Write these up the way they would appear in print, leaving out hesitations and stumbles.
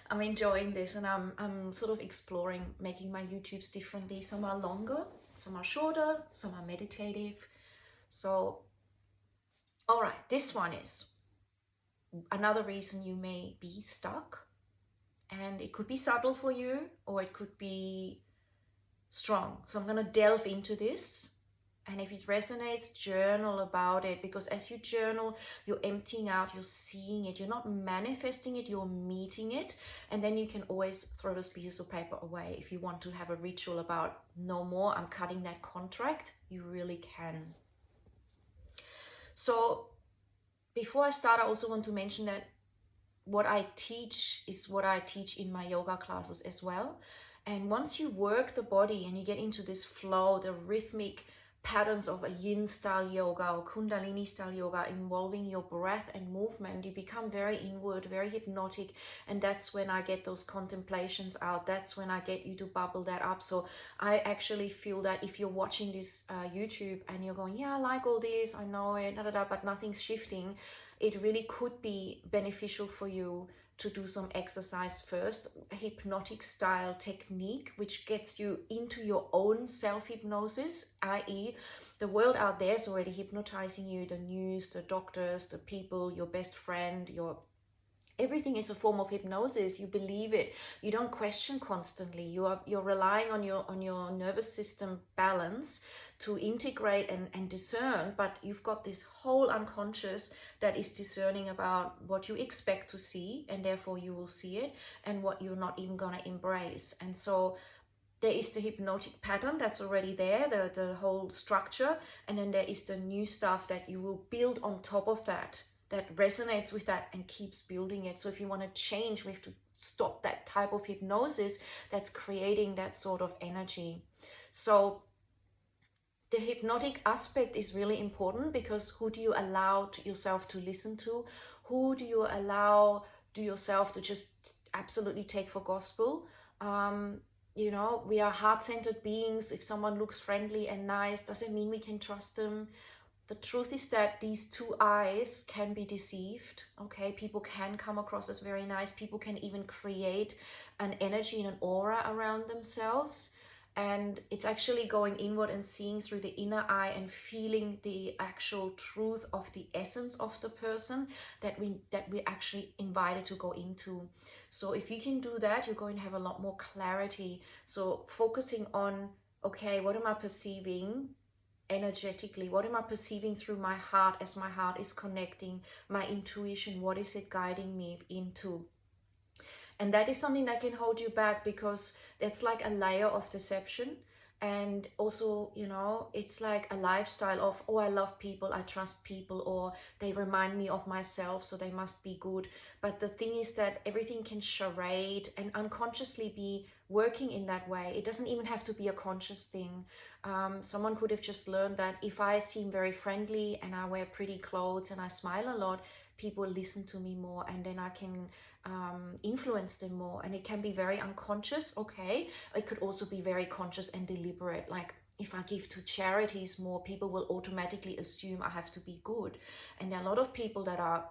I'm enjoying this, and I'm sort of exploring making my YouTubes differently. Some are longer, some are shorter, some are meditative. So, all right, this one is another reason you may be stuck, and it could be subtle for you or it could be strong. So I'm going to delve into this. And if it resonates, journal about it, because as you journal, you're emptying out, you're seeing it, you're not manifesting it, you're meeting it. And then you can always throw those pieces of paper away. If you want to have a ritual about no more, I'm cutting that contract, you really can. So before I start, I also want to mention that what I teach is what I teach in my yoga classes as well. And once you work the body and you get into this flow, the rhythmic patterns of a yin style yoga or kundalini style yoga involving your breath and movement, you become very inward, very hypnotic. And that's when I get those contemplations out. That's when I get you to bubble that up. So I actually feel that if you're watching this YouTube and you're going, yeah, I like all this, I know it, but nothing's shifting, it really could be beneficial for you to do some exercise first, a hypnotic style technique, which gets you into your own self-hypnosis, i.e. the world out there is already hypnotizing you, the news, the doctors, the people, your best friend, everything is a form of hypnosis. You believe it. You don't question constantly. You're relying on your nervous system balance to integrate and discern, but you've got this whole unconscious that is discerning about what you expect to see, and therefore you will see it, and what you're not even gonna embrace. And so there is the hypnotic pattern that's already there, the whole structure, and then there is the new stuff that you will build on top of that resonates with that and keeps building it. So if you want to change, we have to stop that type of hypnosis that's creating that sort of energy. So the hypnotic aspect is really important, because who do you allow yourself to listen to? Who do you allow yourself to just absolutely take for gospel? We are heart-centered beings. If someone looks friendly and nice, doesn't mean we can trust them. The truth is that these two eyes can be deceived. Okay, people can come across as very nice. People can even create an energy and an aura around themselves. And it's actually going inward and seeing through the inner eye and feeling the actual truth of the essence of the person that we actually invited to go into. So if you can do that, you're going to have a lot more clarity. So focusing on, okay, what am I perceiving energetically? What am I perceiving through my heart as my heart is connecting? My intuition, what is it guiding me into? And that is something that can hold you back, because that's like a layer of deception. And also, it's like a lifestyle of, oh, I love people, I trust people, or they remind me of myself, so they must be good. But the thing is that everything can charade and unconsciously be working in that way. It doesn't even have to be a conscious thing. Someone could have just learned that if I seem very friendly and I wear pretty clothes and I smile a lot, people listen to me more, and then I can influence them more. And it can be very unconscious. Okay, it could also be very conscious and deliberate, like if I give to charities more, people will automatically assume I have to be good. And there are a lot of people that are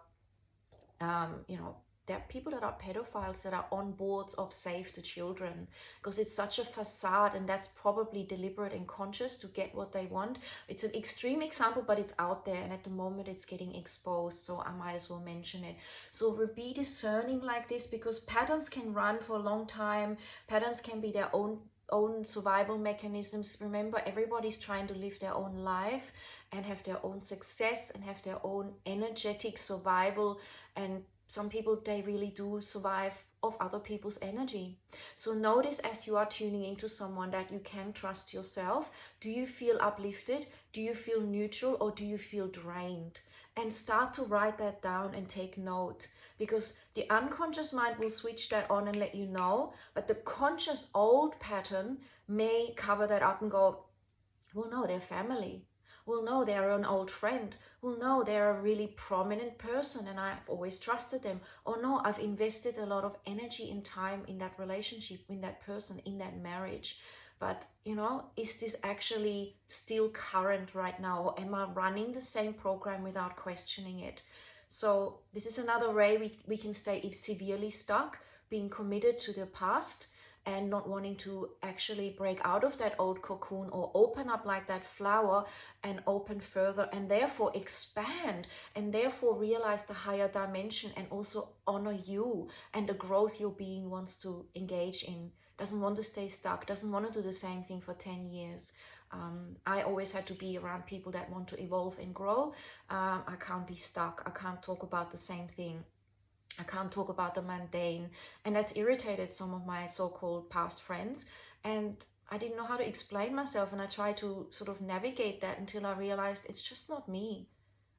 there are people that are pedophiles that are on boards of Save the Children, because it's such a facade, and that's probably deliberate and conscious to get what they want. It's an extreme example, but it's out there, and at the moment it's getting exposed, so I might as well mention it. So be discerning like this, because patterns can run for a long time. Patterns can be their own survival mechanisms. Remember, everybody's trying to live their own life and have their own success and have their own energetic survival, and some people, they really do survive of other people's energy. So notice as you are tuning into someone that you can trust yourself. Do you feel uplifted? Do you feel neutral? Or do you feel drained? And start to write that down and take note, because the unconscious mind will switch that on and let you know, but the conscious old pattern may cover that up and go, well, no, they're family. Well, no, they're an old friend. Well, no, they're a really prominent person and I've always trusted them. Or no, I've invested a lot of energy and time in that relationship, in that person, in that marriage. But, is this actually still current right now? Or am I running the same program without questioning it? So this is another way we can stay severely stuck, being committed to the past and not wanting to actually break out of that old cocoon or open up like that flower and open further and therefore expand and therefore realize the higher dimension and also honor you and the growth your being wants to engage in. Doesn't want to stay stuck, doesn't want to do the same thing for 10 years. I always had to be around people that want to evolve and grow. I can't be stuck. I can't talk about the same thing. I can't talk about the mundane. And that's irritated some of my so-called past friends. And I didn't know how to explain myself. And I tried to sort of navigate that until I realized it's just not me.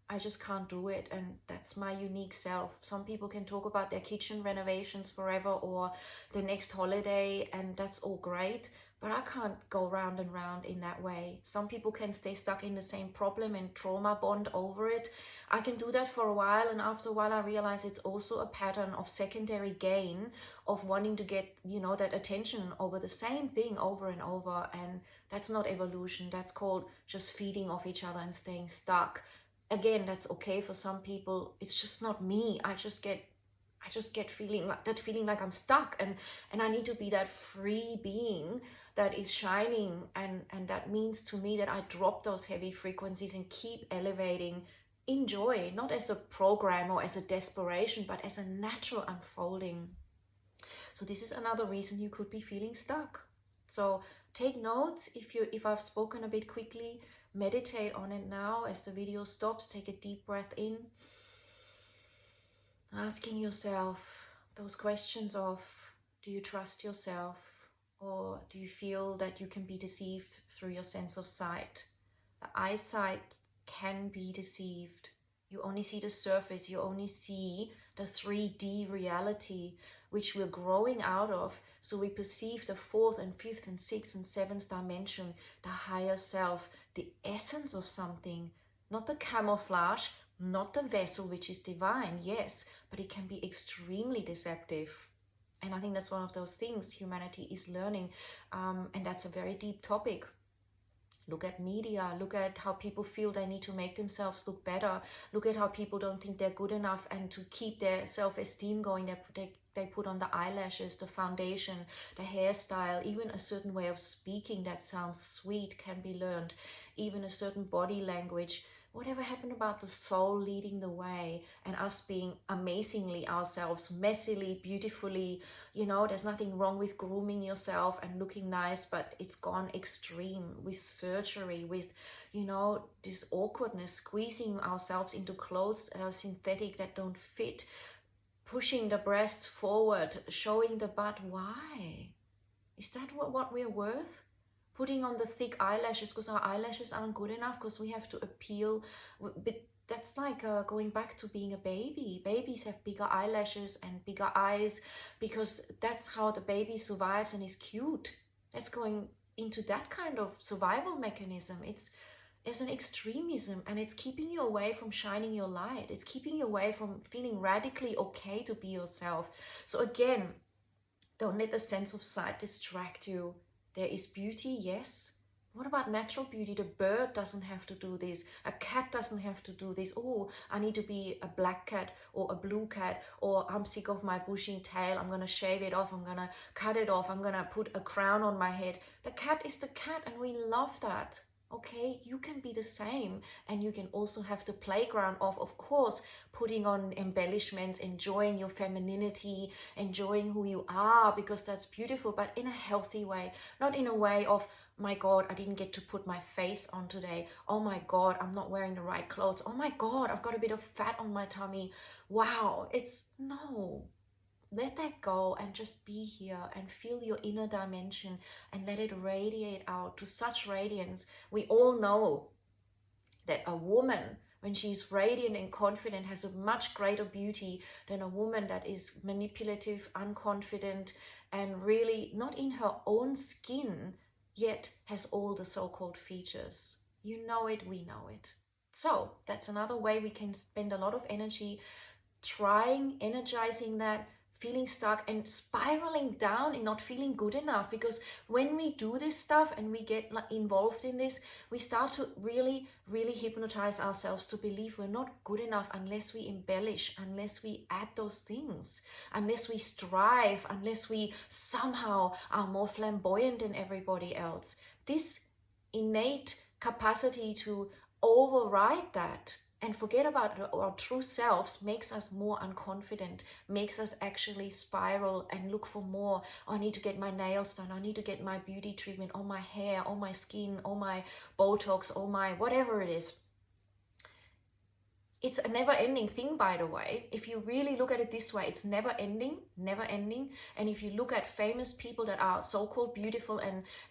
I just can't do it. And that's my unique self. Some people can talk about their kitchen renovations forever or the next holiday, and that's all great. But I can't go round and round in that way. Some people can stay stuck in the same problem and trauma bond over it. I can do that for a while, and after a while I realize it's also a pattern of secondary gain, of wanting to get, that attention over the same thing over and over. And that's not evolution. That's called just feeding off each other and staying stuck. Again, that's okay for some people. It's just not me. I just get feeling like I'm stuck, and I need to be that free being that is shining, and that means to me that I drop those heavy frequencies and keep elevating in joy, not as a program or as a desperation, but as a natural unfolding. So this is another reason you could be feeling stuck. So take notes if I've spoken a bit quickly. Meditate on it now as the video stops. Take a deep breath in. Asking yourself those questions of, do you trust yourself? Or do you feel that you can be deceived through your sense of sight? The eyesight can be deceived. You only see the surface. You only see the 3D reality, which we're growing out of. So we perceive the 4th and 5th and 6th and 7th dimension, the higher self, the essence of something, not the camouflage, not the vessel, which is divine, yes, but it can be extremely deceptive. And I think that's one of those things humanity is learning, and that's a very deep topic. Look at media, look at how people feel they need to make themselves look better. Look at how people don't think they're good enough, and to keep their self-esteem going, they put on the eyelashes, the foundation, the hairstyle, even a certain way of speaking that sounds sweet can be learned, even a certain body language. Whatever happened about the soul leading the way and us being amazingly ourselves, messily, beautifully? There's nothing wrong with grooming yourself and looking nice, but it's gone extreme with surgery, with, this awkwardness, squeezing ourselves into clothes that are synthetic, that don't fit, pushing the breasts forward, showing the butt. Why? Is that what we're worth? Putting on the thick eyelashes because our eyelashes aren't good enough, because we have to appeal. But that's like going back to being a baby. Babies have bigger eyelashes and bigger eyes because that's how the baby survives and is cute. That's going into that kind of survival mechanism. There's an extremism, and it's keeping you away from shining your light. It's keeping you away from feeling radically okay to be yourself. So again, don't let the sense of sight distract you. There is beauty, yes. What about natural beauty? The bird doesn't have to do this. A cat doesn't have to do this. Oh, I need to be a black cat or a blue cat, or I'm sick of my bushy tail. I'm going to shave it off. I'm going to cut it off. I'm going to put a crown on my head. The cat is the cat, and we love that. Okay, you can be the same, and you can also have the playground of course, putting on embellishments, enjoying your femininity, enjoying who you are, because that's beautiful, but in a healthy way, not in a way of, my God, I didn't get to put my face on today. Oh my God, I'm not wearing the right clothes. Oh my God, I've got a bit of fat on my tummy. Wow, no. Let that go and just be here and feel your inner dimension and let it radiate out to such radiance. We all know that a woman, when she's radiant and confident, has a much greater beauty than a woman that is manipulative, unconfident, and really not in her own skin, yet has all the so-called features. You know it, we know it. So that's another way we can spend a lot of energy trying, energizing that, feeling stuck and spiraling down and not feeling good enough. Because when we do this stuff and we get involved in this, we start to really hypnotize ourselves to believe we're not good enough unless we embellish, unless we add those things, unless we strive, unless we somehow are more flamboyant than everybody else. This innate capacity to override that and forget about our true selves makes us more unconfident, makes us actually spiral and look for more. Oh, I need to get my nails done, I need to get my beauty treatment, or my hair, or my skin, or my Botox, or my whatever it is. It's a never-ending thing, by the way. If you really look at it this way, it's never ending. And if you look at famous people that are so-called beautiful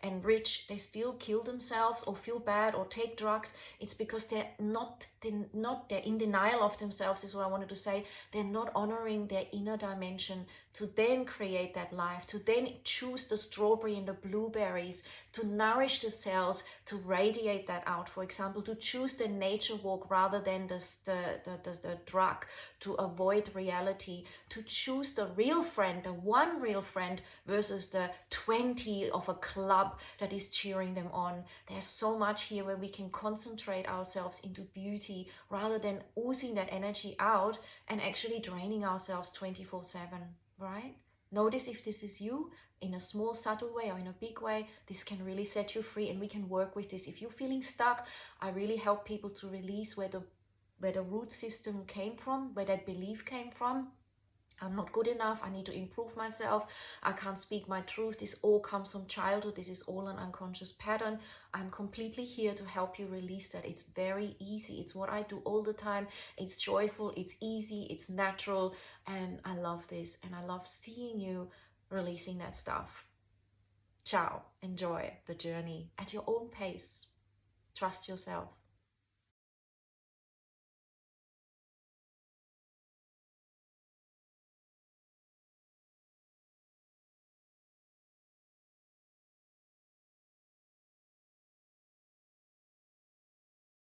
and rich, they still kill themselves or feel bad or take drugs. It's because they're in denial of themselves, is what I wanted to say. They're not honoring their inner dimension to then create that life, to then choose the strawberry and the blueberries, to nourish the cells, to radiate that out. For example, to choose the nature walk rather than the drug, to avoid reality, to choose the real friend, the one real friend versus the 20 of a club that is cheering them on. There's so much here where we can concentrate ourselves into beauty rather than oozing that energy out and actually draining ourselves 24/7. Right? Notice if this is you in a small, subtle way or in a big way. This can really set you free, and we can work with this. If you're feeling stuck, I really help people to release where the root system came from, where that belief came from. I'm not good enough, I need to improve myself, I can't speak my truth. This all comes from childhood. This is all an unconscious pattern. I'm completely here to help you release that. It's very easy. It's what I do all the time. It's joyful, it's easy, it's natural, and I love this, and I love seeing you releasing that stuff. Ciao. Enjoy the journey at your own pace. Trust yourself.